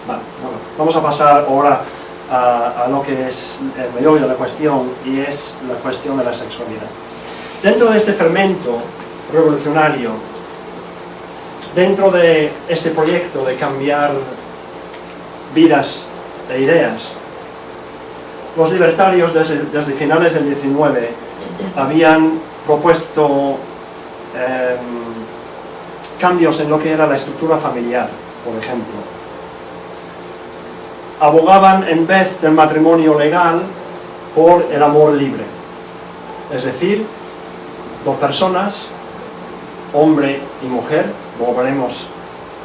Vale, bueno, vamos a pasar ahora a lo que es el meollo de la cuestión, y es la cuestión de la sexualidad. Dentro de este fermento revolucionario, dentro de este proyecto de cambiar vidas e ideas, los libertarios desde finales del 19 habían propuesto cambios en lo que era la estructura familiar, por ejemplo. Abogaban, en vez del matrimonio legal, por el amor libre. Es decir, dos personas, hombre y mujer, luego veremos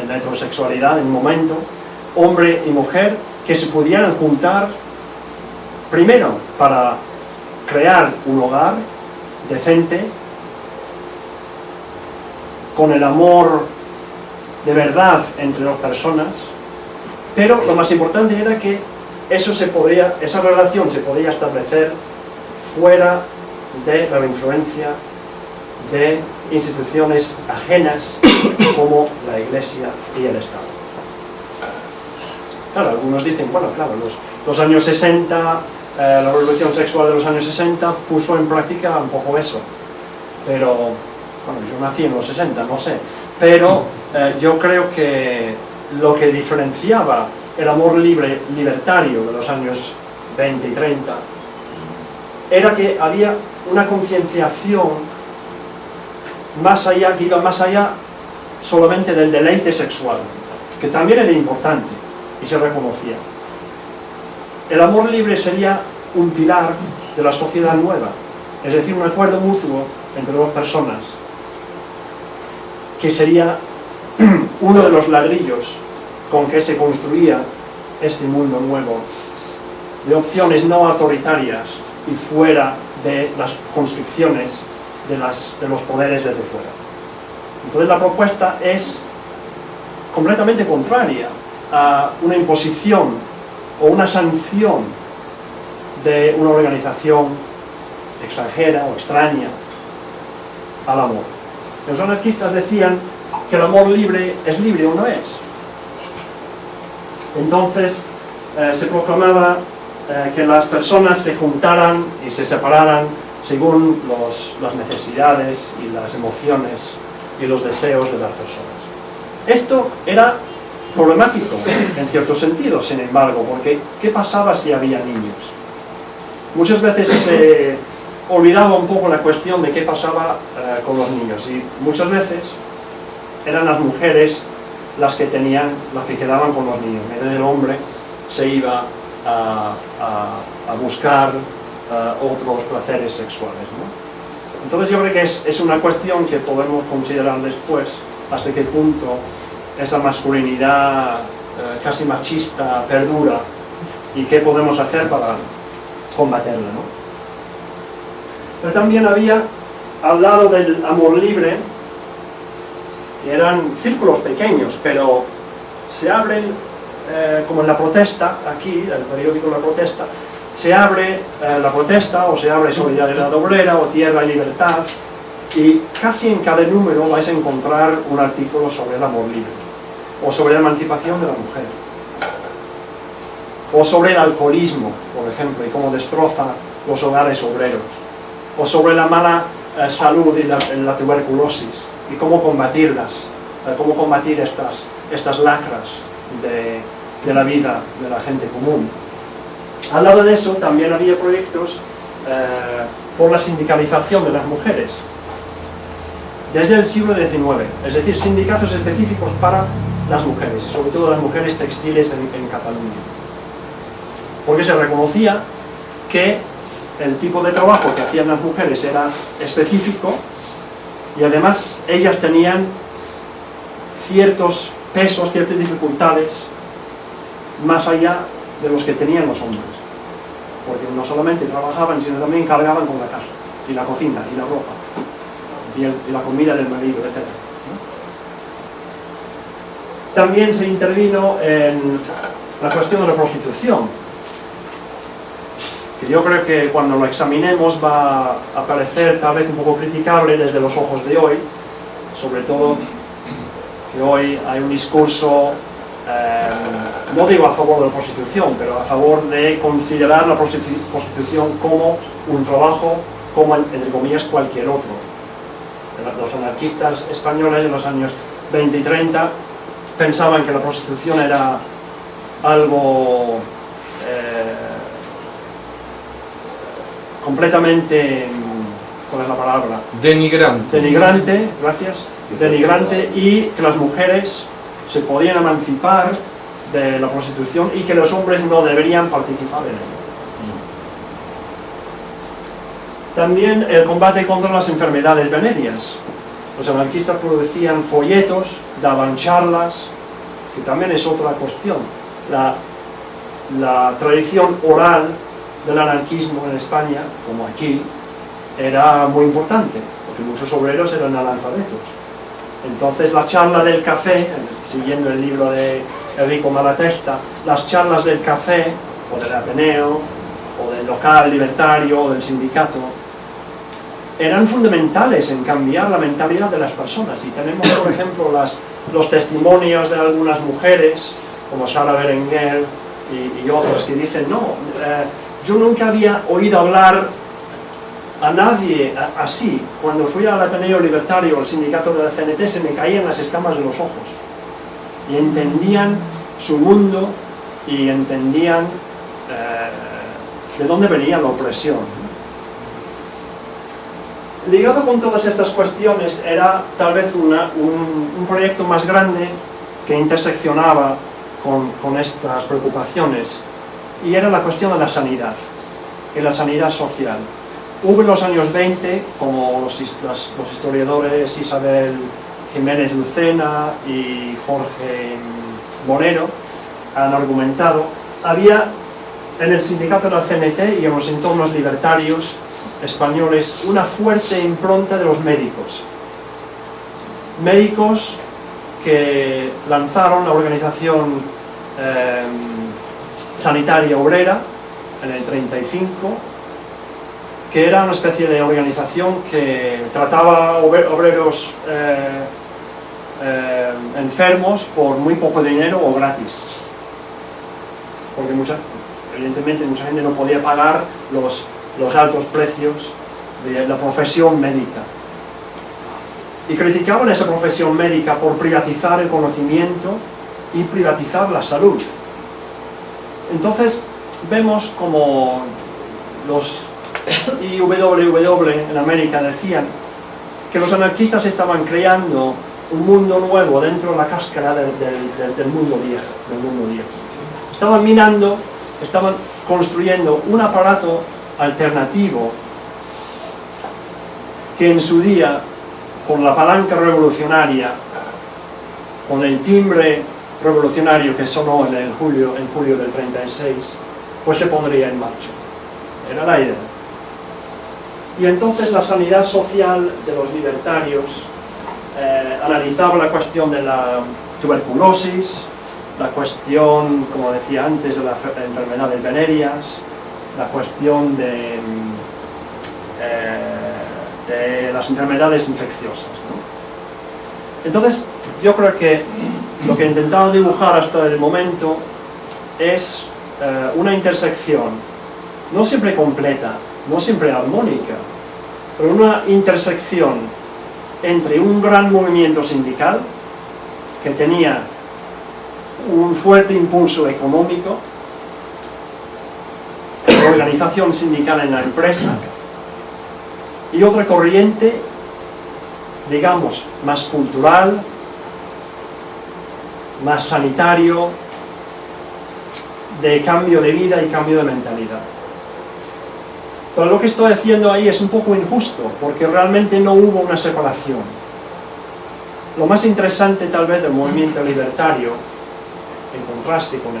en la heterosexualidad en un momento, hombre y mujer, que se pudieran juntar primero para crear un hogar decente, con el amor de verdad entre dos personas, pero lo más importante era que esa relación se podía establecer fuera de la influencia de instituciones ajenas como la Iglesia y el Estado. Claro, algunos dicen, bueno, claro, los años 60, la revolución sexual de los años 60 puso en práctica un poco eso, pero, bueno, yo nací en los 60, no sé, pero yo creo que lo que diferenciaba el amor libertario de los años 20 y 30 era que había una concienciación más allá, que iba más allá solamente del deleite sexual, que también era importante y se reconocía. El amor libre sería un pilar de la sociedad nueva, es decir, un acuerdo mutuo entre dos personas, que sería uno de los ladrillos con que se construía este mundo nuevo, de opciones no autoritarias y fuera de las constricciones de los poderes desde fuera. Entonces la propuesta es completamente contraria a una imposición o una sanción de una organización extranjera o extraña al amor. Los anarquistas decían que el amor libre es libre o no es. Entonces se proclamaba que las personas se juntaran y se separaran según las necesidades y las emociones y los deseos de las personas. Esto era problemático en cierto sentido, sin embargo, porque ¿qué pasaba si había niños? Muchas veces se olvidaba un poco la cuestión de qué pasaba con los niños, y muchas veces eran las mujeres las que quedaban con los niños, mientras el hombre se iba a buscar otros placeres sexuales, ¿no? Entonces yo creo que es una cuestión que podemos considerar después, hasta qué punto esa masculinidad casi machista perdura y qué podemos hacer para combatirla, ¿no? Pero también había, al lado del amor libre, que eran círculos pequeños, pero se abren, como en La Protesta, aquí, el periódico La Protesta, se abre La Protesta, o se abre Solidaridad Obrera, o Tierra y Libertad, y casi en cada número vais a encontrar un artículo sobre el amor libre, o sobre la emancipación de la mujer, o sobre el alcoholismo, por ejemplo, y cómo destroza los hogares obreros, o sobre la mala salud y la tuberculosis, y cómo combatirlas, cómo combatir estas lacras de la vida de la gente común. Al lado de eso también había proyectos por la sindicalización de las mujeres, desde el siglo XIX, es decir, sindicatos específicos para las mujeres, sobre todo las mujeres textiles en Cataluña, porque se reconocía que el tipo de trabajo que hacían las mujeres era específico, y además ellas tenían ciertos pesos, ciertas dificultades más allá de los que tenían los hombres, porque no solamente trabajaban, sino también cargaban con la casa y la cocina y la ropa y la comida del marido, etc. También se intervino en la cuestión de la prostitución, que yo creo que cuando lo examinemos va a parecer tal vez un poco criticable desde los ojos de hoy, sobre todo que hoy hay un discurso no digo a favor de la prostitución, pero a favor de considerar la prostitución como un trabajo, como, entre comillas, cualquier otro. Los anarquistas españoles en los años 20 y 30 pensaban que la prostitución era algo completamente, ¿cuál es la palabra? Denigrante, gracias. Denigrante, y que las mujeres se podían emancipar de la prostitución y que los hombres no deberían participar en ello. También el combate contra las enfermedades venéreas. Los anarquistas producían folletos, daban charlas, que también es otra cuestión. La tradición oral del anarquismo en España, como aquí, era muy importante, porque muchos obreros eran analfabetos. Entonces la charla del café, siguiendo el libro de Enrico Malatesta, las charlas del café, o del Ateneo, o del local libertario, o del sindicato, eran fundamentales en cambiar la mentalidad de las personas. Y tenemos, por ejemplo, los testimonios de algunas mujeres, como Sara Berenguer y otros, que dicen, no, yo nunca había oído hablar a nadie así. Cuando fui al Ateneo Libertario, al sindicato de la CNT, se me caían las escamas de los ojos. Y entendían su mundo y entendían de dónde venía la opresión. Ligado con todas estas cuestiones era tal vez un proyecto más grande que interseccionaba con estas preocupaciones, y era la cuestión de la sanidad, y la sanidad social. Hubo en los años 20, como los historiadores Isabel Jiménez Lucena y Jorge Monero han argumentado, había en el sindicato de la CNT y en los entornos libertarios españoles una fuerte impronta de los médicos. Médicos que lanzaron la organización sanitaria obrera en el 35, que era una especie de organización que trataba obreros enfermos por muy poco dinero o gratis, porque evidentemente mucha gente no podía pagar los altos precios de la profesión médica, y criticaban esa profesión médica por privatizar el conocimiento y privatizar la salud. Entonces vemos como los IWW en América decían que los anarquistas estaban creando un mundo nuevo dentro de la cáscara del mundo viejo. Estaban minando, estaban construyendo un aparato alternativo que en su día, con la palanca revolucionaria, con el timbre revolucionario que sonó en julio del 36, pues se pondría en marcha. Era la idea. Y entonces la sanidad social de los libertarios analizaba la cuestión de la tuberculosis, la cuestión, como decía antes, de las enfermedades venéreas, la cuestión de las enfermedades infecciosas, ¿no? Entonces, yo creo que lo que he intentado dibujar hasta el momento es una intersección, no siempre completa, no siempre armónica, pero una intersección entre un gran movimiento sindical que tenía un fuerte impulso económico, la organización sindical en la empresa, y otra corriente, digamos, más cultural, más sanitario, de cambio de vida y cambio de mentalidad. Pero lo que estoy haciendo ahí es un poco injusto, porque realmente no hubo una separación. Lo más interesante tal vez del movimiento libertario, en contraste con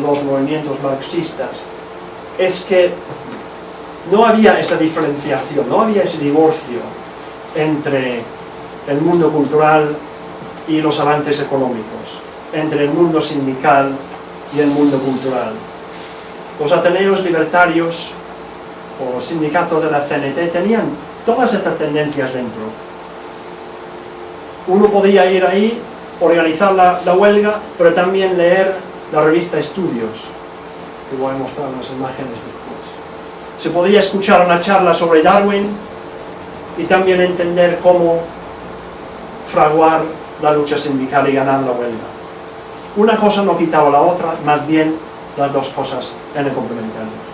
los movimientos marxistas, es que no había esa diferenciación, no había ese divorcio entre el mundo cultural y los avances económicos, entre el mundo sindical y el mundo cultural. Los ateneos libertarios o los sindicatos de la CNT tenían todas estas tendencias dentro. Uno podía ir ahí organizar la huelga, pero también leer la revista Estudios, que voy a mostrar las imágenes después. Se podía escuchar una charla sobre Darwin y también entender cómo fraguar la lucha sindical y ganar la huelga. Una cosa no quitaba la otra, más bien las dos cosas eran complementarias.